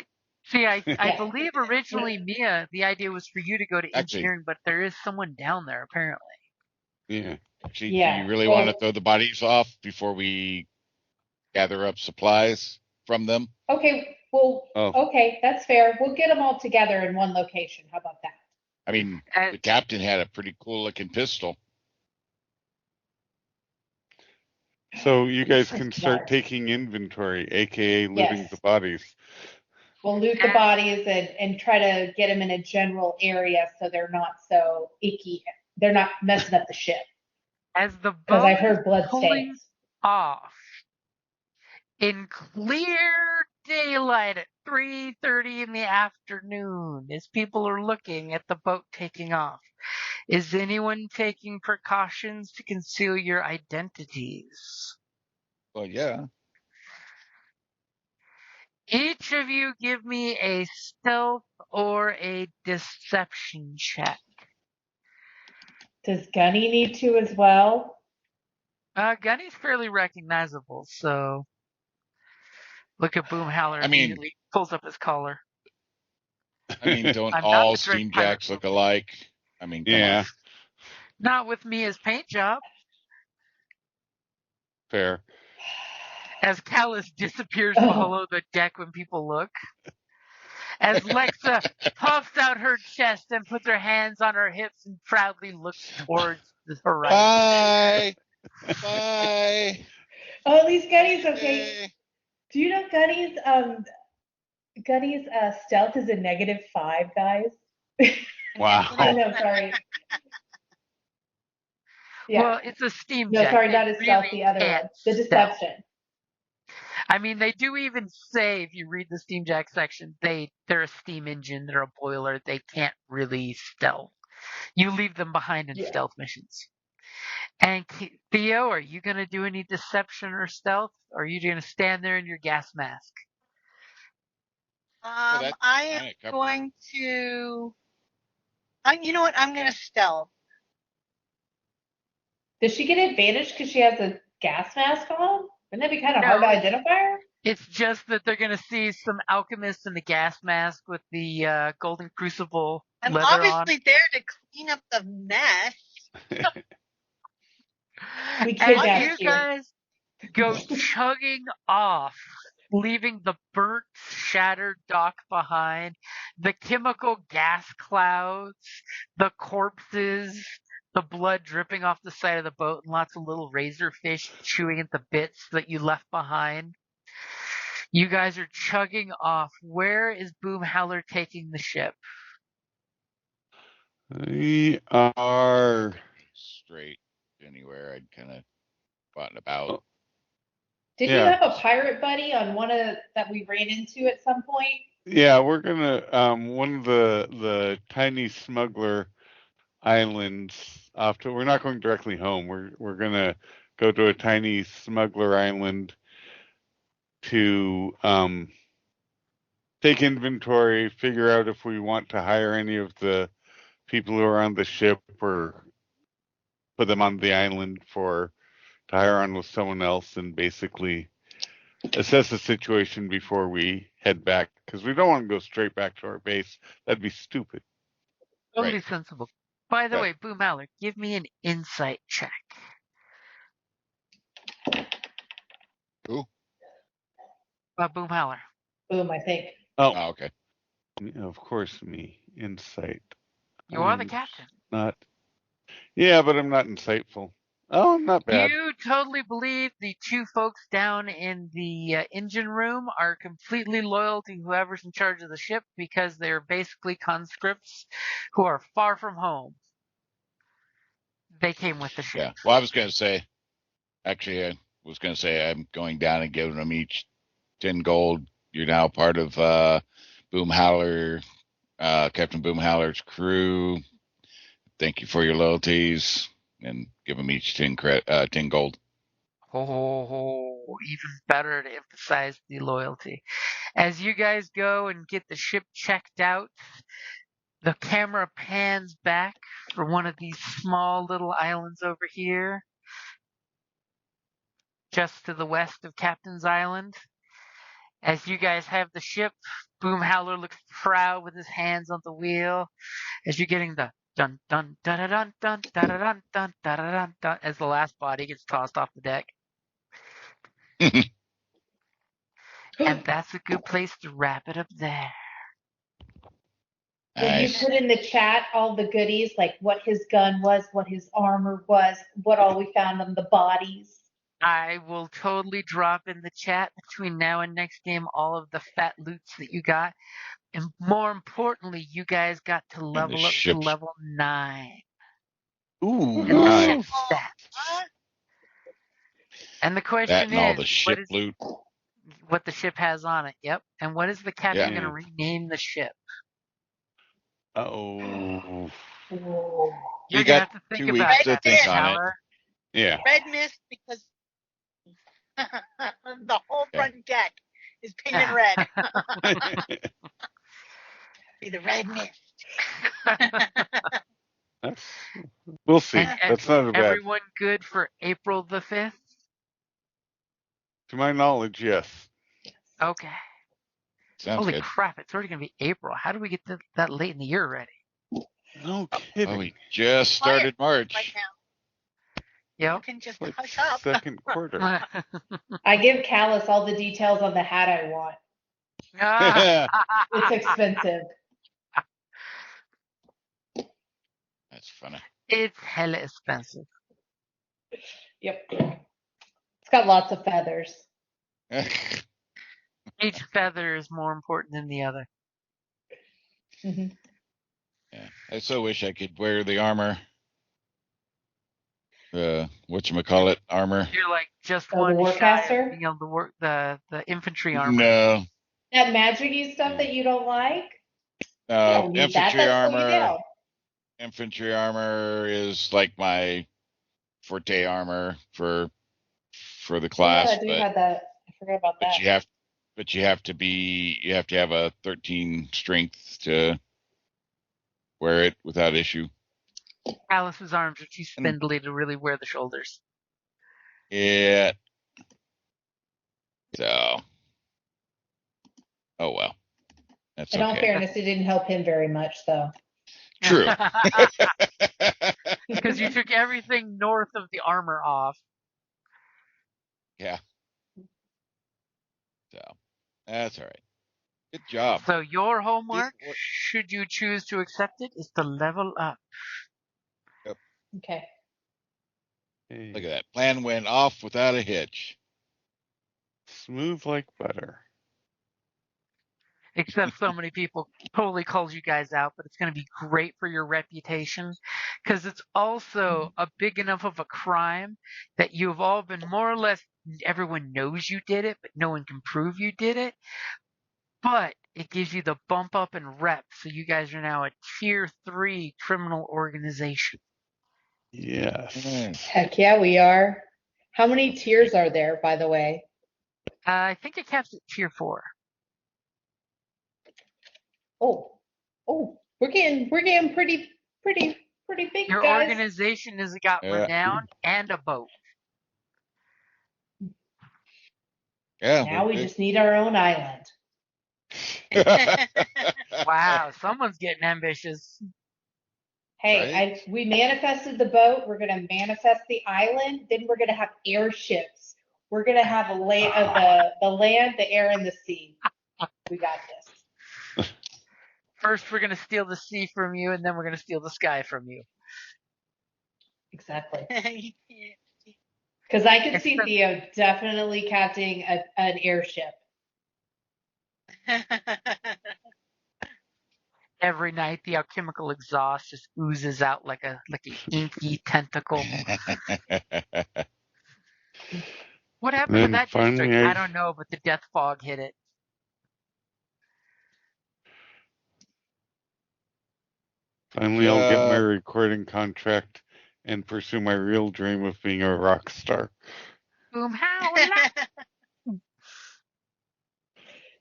See, I believe originally, Mia, the idea was for you to go to engineering, but there is someone down there apparently. Yeah. Do you really want to throw the bodies off before we gather up supplies from them? Okay. Well, okay, that's fair. We'll get them all together in one location. How about that? I mean, the captain had a pretty cool looking pistol. So you guys can start taking inventory, aka looting the bodies. We'll loot the bodies and try to get them in a general area so they're not so icky. They're not messing up the ship. As the boat because I've heard blood pulling stains off in clear daylight at 3:30 in the afternoon, as people are looking at the boat taking off, is anyone taking precautions to conceal your identities? Well, yeah. Each of you give me a stealth or a deception check. Does Gunny need to as well? Gunny's fairly recognizable, so look at Boomhowler immediately pulls up his collar. I mean, don't all steamjacks look alike? I mean, come on. Not with me as paint job. Fair. As Callus disappears below the deck when people look. As Lexa puffs out her chest and puts her hands on her hips and proudly looks towards the horizon. Bye. Bye. Oh, at least Gunny's okay. Do you know Gunny's stealth is a -5, guys? Wow. Oh, no, sorry. Yeah. Well, it's a steam No, jet. sorry, not a stealth, the other one. The deception. I mean, they do even say, if you read the steamjack section, they're a steam engine, they're a boiler, they can't really stealth. You leave them behind in stealth missions. And Theo, are you going to do any deception or stealth? Or are you going to stand there in your gas mask? I am going to... you know what? I'm going to stealth. Does she get advantage because she has a gas mask on? Wouldn't that be kind of hard to identify her? It's just that they're going to see some alchemist in the gas mask with the golden crucible I'm leather obviously there to clean up the mess. We And kidnapped you you. guys go chugging off, leaving the burnt, shattered dock behind, the chemical gas clouds, the corpses, the blood dripping off the side of the boat, and lots of little razor fish chewing at the bits that you left behind. You guys are chugging off. Where is Boom Howler taking the ship? We are Straight anywhere. I'd kind of button about. Did you have a pirate buddy on one of that we ran into at some point? Yeah, we're gonna one of the tiny smuggler islands off to. We're not going directly home. We're gonna go to a tiny smuggler island to take inventory, figure out if we want to hire any of the people who are on the ship or put them on the island to hire on with someone else, and basically assess the situation before we head back, because we don't want to go straight back to our base. That'd be stupid. Totally Right. sensible. By the Right. way, Boom Howler, give me an insight check. Who? Boom Howler. Boom, I think. Oh, okay. Of course, me. Insight. You are the I'm captain. Not. Yeah, but I'm not insightful. Oh, I'm not bad. You totally believe the two folks down in the engine room are completely loyal to whoever's in charge of the ship because they're basically conscripts who are far from home. They came with the ship. Yeah. Well, I was going to say, actually, I was going to say I'm going down and giving them each 10 gold. You're now part of Boom Howler, Captain Boom Howler's crew. Thank you for your loyalties, and give them each 10 gold. Oh, even better to emphasize the loyalty. As you guys go and get the ship checked out, the camera pans back for one of these small little islands over here, just to the west of Captain's Island. As you guys have the ship, Boom Howler looks proud with his hands on the wheel. As you're getting the dun dun dun dun dun dun dun dun dun dun dun as the last body gets tossed off the deck. And that's a good place to wrap it up there. Will Nice. you put in the chat all the goodies, like what his gun was, what his armor was, what all we found on the bodies? I will totally drop in the chat between now and next game all of the fat loots that you got. And more importantly, you guys got to level up to ship- level 9. Ooh, And the nice. ship stats. And the That question and all is, the ship loot. what the ship has on it. Yep. And what is the captain Yeah. going to rename the ship? Oh, Whoa. You're You going to got have to think 2 about weeks that, to think Boom on it. Howler. yeah. Red mist because the whole front deck is painted red. Be the red mist. We'll see. And That's not a bad. everyone good for April the 5th? To my knowledge, yes. Okay. Sounds Holy good. crap, it's already going to be April. How do we get that late in the year already? No Oh, kidding. we just started March. Right now. You Yep. can just Like hush up. second quarter. I give Callus all the details on the hat I want. It's expensive. That's funny. It's hella expensive. Yep. It's got lots of feathers. Each feather is more important than the other. Mm-hmm. Yeah. I so wish I could wear the armor. Whatchamacallit armor. You're like just Oh, the one shy warcaster? of being able to work the infantry armor. No. That magic-y stuff that you don't like? You don't need that. Infantry That'll slow you armor. down. Infantry armor is like my forte armor for the class, Yeah, I do have that. I forgot about that. you have to have a 13 strength to wear it without issue. Alice's arms are too spindly to really wear the shoulders. Yeah. So. Oh well. That's In all okay. fairness, it didn't help him very much, though. True. Because you took everything north of the armor off. Yeah. So that's all right. Good job. So your homework, What- should you choose to accept it, is to level up. Okay. Hey, Look at that. Plan went off without a hitch. smooth like butter. Except so many people totally called you guys out, but it's going to be great for your reputation because it's also a big enough of a crime that you've all been more or less, everyone knows you did it, but no one can prove you did it. But it gives you the bump up in rep, so you guys are now a tier 3 criminal organization. Yes. Heck yeah, we are. How many tiers are there, by the way? I think it caps at tier 4. Oh, we're getting pretty big, Your guys. organization has got renown and a boat. Yeah. Now we just need our own island. Wow, someone's getting ambitious. Hey, Right? we manifested the boat. We're gonna manifest the island. Then we're gonna have airships. We're gonna have the land, the air, and the sea. We got this. First, we're going to steal the sea from you, and then we're going to steal the sky from you. Exactly. Because I could see Theo definitely captaining an airship. Every night, the alchemical exhaust just oozes out like an inky tentacle. What happened to Then that finally district? I don't know, but the death fog hit it. Finally, I'll get my recording contract and pursue my real dream of being a rock star. Boom, how?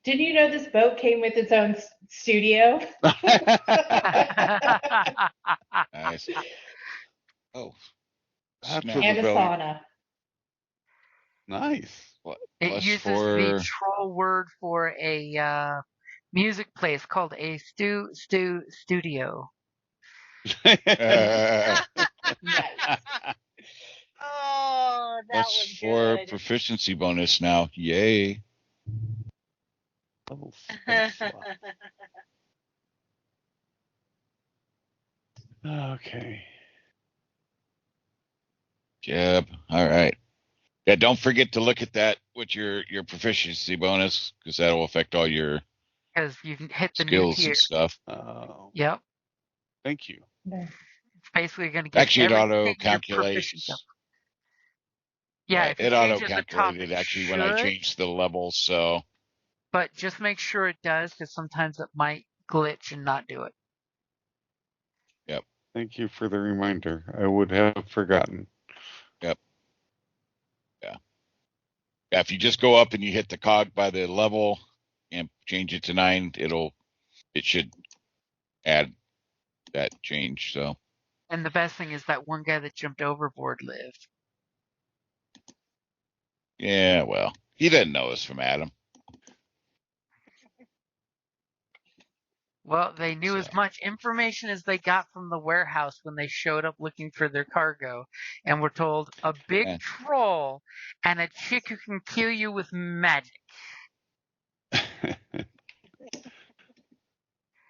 Did you know this boat came with its own studio? Nice. Oh. That's Snap. what And a the belly. sauna. Nice. It Plus uses the troll word for a music place called a studio. Nice. Oh, that Plus was 4 good. proficiency bonus now. Yay. Level 6. Okay. Yep. All right. Yeah, don't forget to look at that with your proficiency bonus, because that'll affect all your Because you've hit the new skills tier. and stuff. Yep. Thank you. It's basically going to get Actually, it everything auto you're proficient calculates. of. Yeah, if it it auto changes at the top, calculated it actually should, when I changed the level. So but just make sure it does, because sometimes it might glitch and not do it. Thank you for the reminder. I would have forgotten. yep. Yeah. Yeah. If you just go up and you hit the cog by the level and change it to 9, it should add that change. So And the best thing is that one guy that jumped overboard lived. yeah, well, he didn't know us from Adam. Well, they knew as much information as they got from the warehouse when they showed up looking for their cargo, and were told a big troll and a chick who can kill you with magic.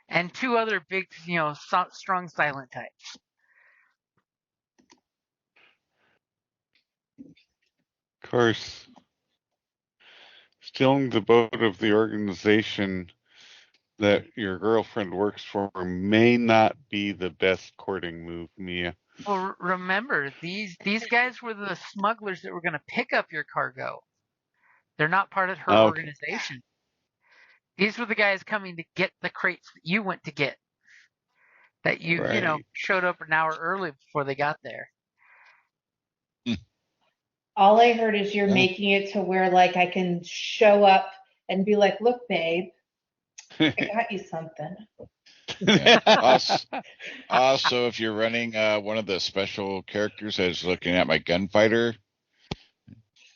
And 2 other big, strong silent types. Of course, stealing the boat of the organization that your girlfriend works for may not be the best courting move, Mia. Well, remember, these guys were the smugglers that were going to pick up your cargo. They're not part of her organization. These were the guys coming to get the crates that you went to get. That you showed up an hour early before they got there. All I heard is you're making it to where like I can show up and be like, look, babe, I got you something. Yeah. Also, if you're running one of the special characters, I was looking at my gunfighter.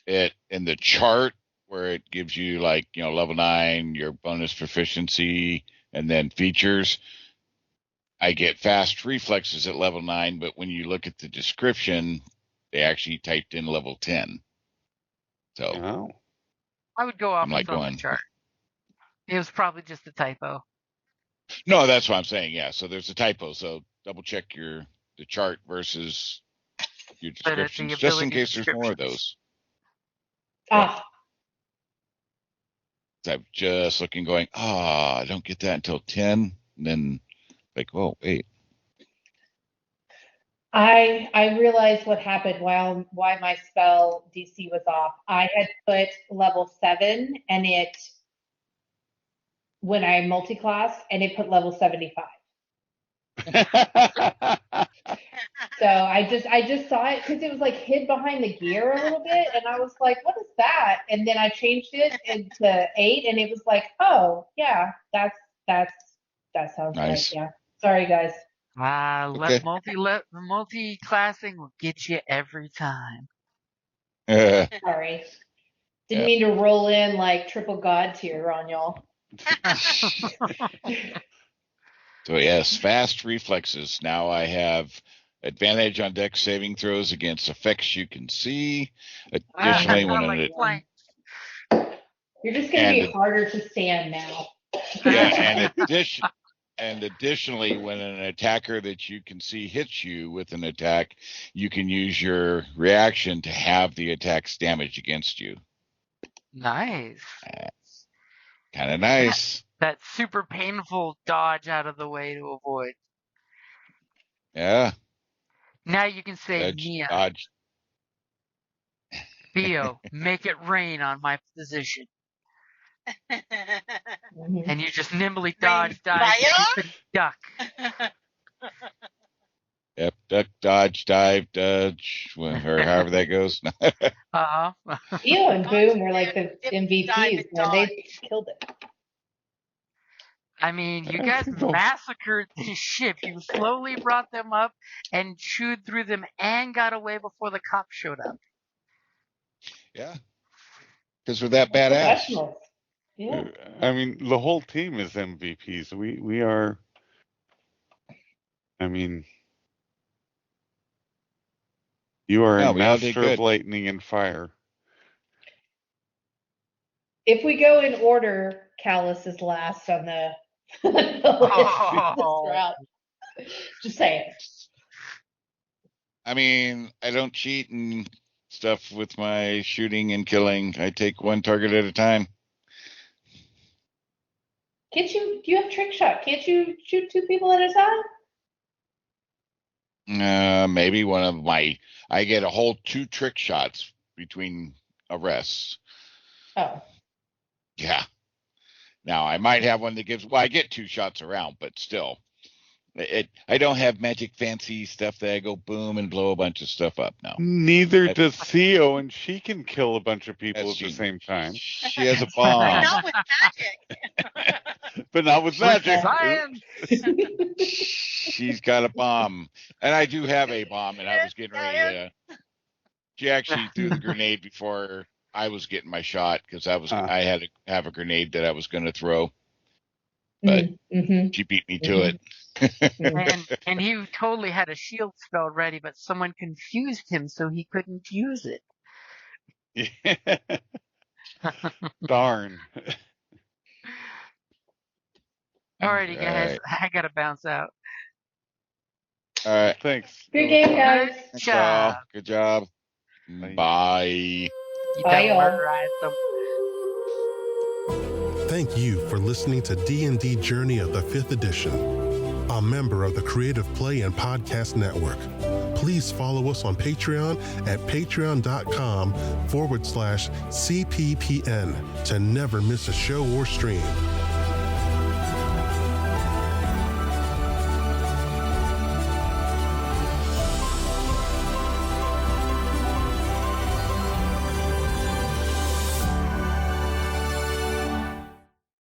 It in the chart where it gives you like level 9, your bonus proficiency, and then features. I get fast reflexes at level 9, but when you look at the description, they actually typed in level 10. So Oh. I would go off I'm like what's on going, the chart. It was probably just a typo. no, that's what I'm saying. Yeah. So there's a typo. So double check the chart versus your But it's descriptions, the just in ability case there's more of descriptions. those. Ah, I'm just looking, going, I don't get that until 10. And then like, oh, wait. I realized what happened why my spell DC was off. I had put level 7 and it when I multi-class and it put level 75. So I just saw it because it was like hid behind the gear a little bit, and I was like, "What is that?" And then I changed it into 8, and it was like, "Oh yeah, that sounds Nice. right." Yeah. Sorry guys. Okay. Multi-classing will get you every time. Sorry. Didn't mean to roll in like triple god tier on y'all. So yes, fast reflexes. Now I have advantage on dex saving throws against effects you can see. Additionally, when Like planks. You're just gonna be harder to stand now. yeah, and additionally, when an attacker that you can see hits you with an attack, you can use your reaction to have the attack's damage against you. Nice. Kind of nice. That super painful dodge out of the way to avoid. Yeah. Now you can say, Mia, dodge. Theo, make it rain on my position. And you just nimbly dodge, dive, duck. Yep, duck, dodge, dive, dodge, or however that goes. Uh-huh. Theo and Boom were like the MVPs, man. They killed it. I mean, you guys massacred this ship. You slowly brought them up and chewed through them and got away before the cops showed up. Yeah. Because we're that badass. Yeah. I mean, the whole team is MVPs. We are. I mean, you are a master of lightning and fire. If we go in order, Callus is last on the route. Just saying. I mean, I don't cheat and stuff with my shooting and killing. I take one target at a time. Do you have trick shot? Can't you shoot 2 people at a time? Maybe I get a whole 2 trick shots between arrests. Oh. Yeah. Now I might have one that gives, I get 2 shots around, but still. I don't have magic fancy stuff that I go boom and blow a bunch of stuff up. No. Neither does Theo, and she can kill a bunch of people at the same time. She has a bomb. But not with magic. But not with magic. Science. She's got a bomb. And I do have a bomb, and I was getting ready to. She actually threw the grenade before I was getting my shot, because I had to have a grenade that I was going to throw. But she beat me to it. and he totally had a shield spell ready, but someone confused him so he couldn't use it. Yeah. Darn. Alrighty, guys. I gotta bounce out. All right. Thanks. Good game, guys. Good job. Bye. You Bye, y'all. murderize them. Thank you for listening to D&D Journey of the 5th Edition, a member of the Creative Play and Podcast Network. Please follow us on Patreon at patreon.com/CPPN to never miss a show or stream.